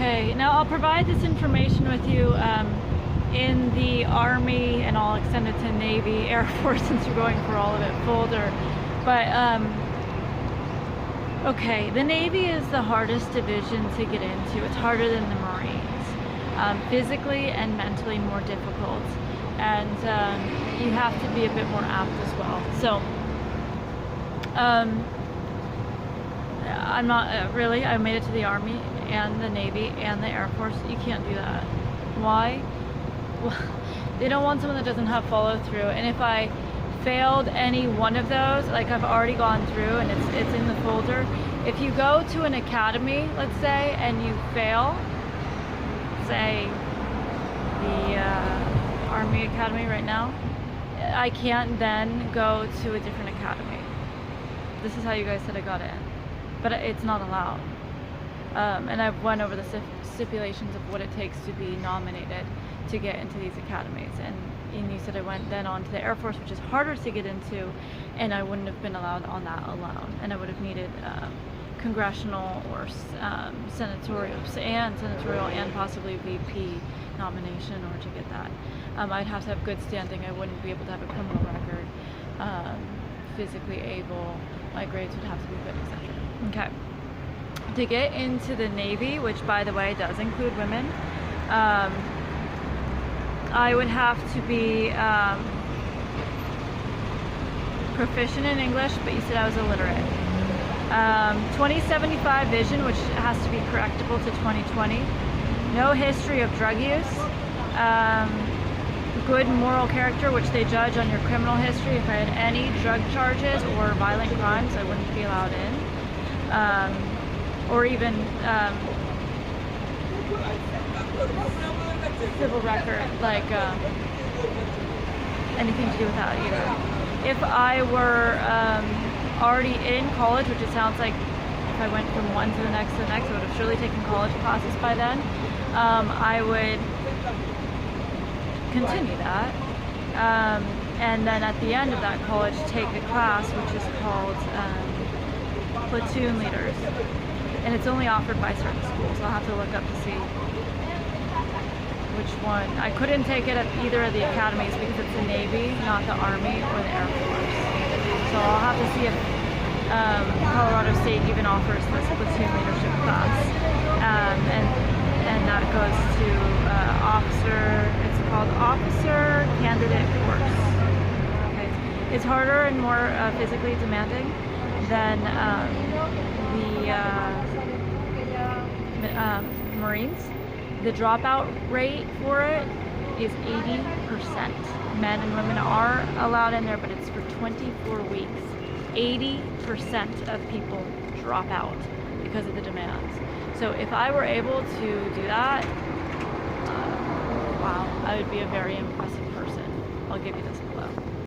Okay, now I'll provide this information with you in the Army, and I'll extend it to Navy, Air Force, since you're going for all of it folder. But okay, the Navy is the hardest division to get into. It's harder than the Marines, physically and mentally more difficult, and you have to be a bit more apt as well. So I'm not really, I made it to the Army and the Navy and the Air Force. You can't do that. Why? Well, they don't want someone that doesn't have follow through. And if I failed any one of those, like I've already gone through and it's in the folder. If you go to an academy, let's say, and you fail, say the Army Academy right now, I can't then go to a different academy. This is how you guys said I got in, but it's not allowed. And I've went over the stipulations of what it takes to be nominated to get into these academies. And you said I went then on to the Air Force, which is harder to get into, and I wouldn't have been allowed on that alone. And I would have needed congressional or senatorial and possibly VP nomination in order to get that. I'd have to have good standing. I wouldn't be able to have a criminal record, physically able, my grades would have to be good, etc. Okay. To get into the Navy, which by the way does include women, I would have to be proficient in English, but you said I was illiterate. 2075 vision, which has to be correctable to 2020. No history of drug use. Good moral character, which they judge on your criminal history. If I had any drug charges or violent crimes, I wouldn't be allowed in. Or even civil record, like anything to do with that either. If I were already in college, which it sounds like if I went from one to the next, I would have surely taken college classes by then, I would continue that. And then at the end of that college, take a class which is called platoon leaders. And it's only offered by certain schools. I'll have to look up to see which one. I couldn't take it at either of the academies because it's the Navy, not the Army or the Air Force. So I'll have to see if Colorado State even offers this platoon leadership class. And that goes to officer, it's called Officer Candidate Course. Okay. It's harder and more physically demanding than the Marines. The dropout rate for it is 80%. Men and women are allowed in there, but it's for 24 weeks. 80% of people drop out because of the demands. So if I were able to do that, wow, I would be a very impressive person. I'll give you this below.